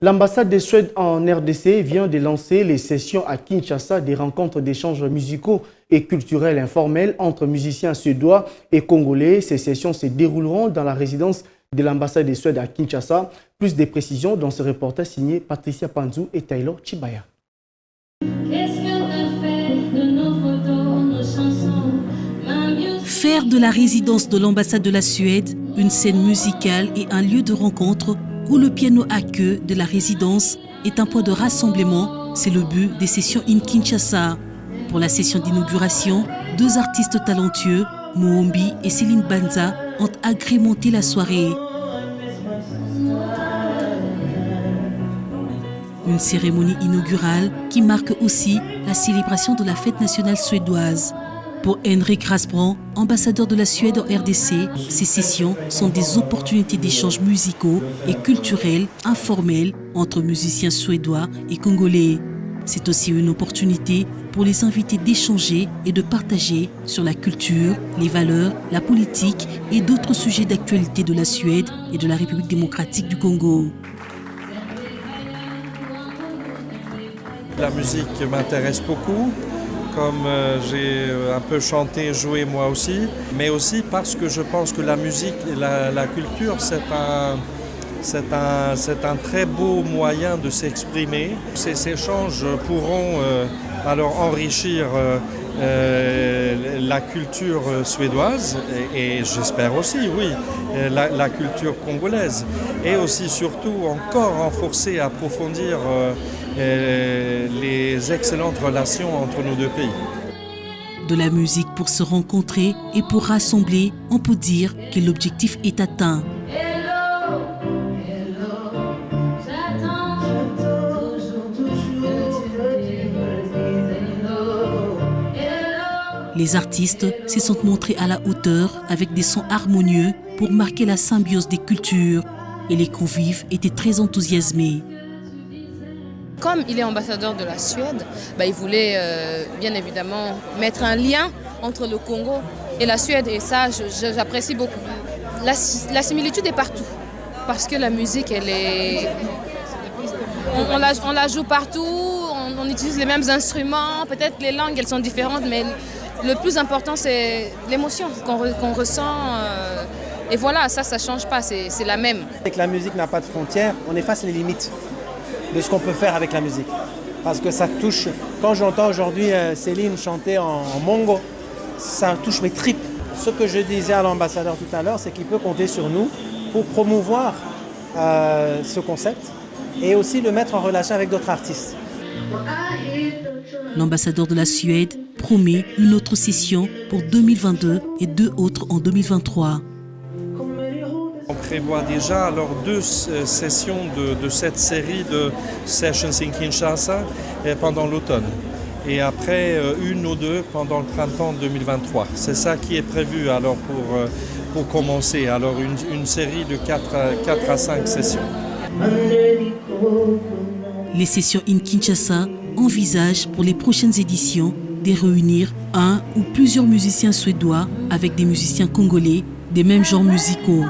L'ambassade de Suède en RDC vient de lancer les sessions à Kinshasa des rencontres d'échanges musicaux et culturels informels entre musiciens suédois et congolais. Ces sessions se dérouleront dans la résidence de l'ambassade de Suède à Kinshasa. Plus de précisions dans ce reportage signé Patricia Panzou et Taylor Chibaya. Faire de la résidence de l'ambassade de la Suède une scène musicale et un lieu de rencontre où le piano à queue de la résidence est un point de rassemblement, c'est le but des sessions in Kinshasa. Pour la session d'inauguration, deux artistes talentueux, Mohombi et Céline Banza, ont agrémenté la soirée. Une cérémonie inaugurale qui marque aussi la célébration de la fête nationale suédoise. Pour Henrik Rasbrand, ambassadeur de la Suède en RDC, ces sessions sont des opportunités d'échanges musicaux et culturels informels entre musiciens suédois et congolais. C'est aussi une opportunité pour les invités d'échanger et de partager sur la culture, les valeurs, la politique et d'autres sujets d'actualité de la Suède et de la République démocratique du Congo. La musique m'intéresse beaucoup. Comme j'ai un peu chanté, joué moi aussi, mais aussi parce que je pense que la musique et la culture, c'est un très beau moyen de s'exprimer. Ces échanges pourront alors enrichir la culture suédoise et j'espère aussi, oui, la culture congolaise. Et aussi surtout encore renforcer, approfondir les excellentes relations entre nos deux pays. De la musique pour se rencontrer et pour rassembler, on peut dire que l'objectif est atteint. Les artistes se sont montrés à la hauteur avec des sons harmonieux pour marquer la symbiose des cultures et les convives étaient très enthousiasmés. Comme il est ambassadeur de la Suède, il voulait bien évidemment mettre un lien entre le Congo et la Suède et ça j'apprécie beaucoup. La similitude est partout parce que la musique on la joue partout, on utilise les mêmes instruments, peut-être les langues elles sont différentes mais le plus important c'est l'émotion qu'on ressent et voilà ça change pas, c'est la même. Avec la musique n'a pas de frontières, on efface les limites de ce qu'on peut faire avec la musique. Parce que ça touche, quand j'entends aujourd'hui Céline chanter en mongo, ça touche mes tripes. Ce que je disais à l'ambassadeur tout à l'heure, c'est qu'il peut compter sur nous pour promouvoir ce concept et aussi le mettre en relation avec d'autres artistes. L'ambassadeur de la Suède promet une autre session pour 2022 et deux autres en 2023. On prévoit déjà alors deux sessions de cette série de Sessions in Kinshasa pendant l'automne. Et après une ou deux pendant le printemps 2023. C'est ça qui est prévu alors pour commencer. Alors une série de 4 à 5 sessions. Les sessions in Kinshasa envisagent pour les prochaines éditions de réunir un ou plusieurs musiciens suédois avec des musiciens congolais des mêmes genres musicaux.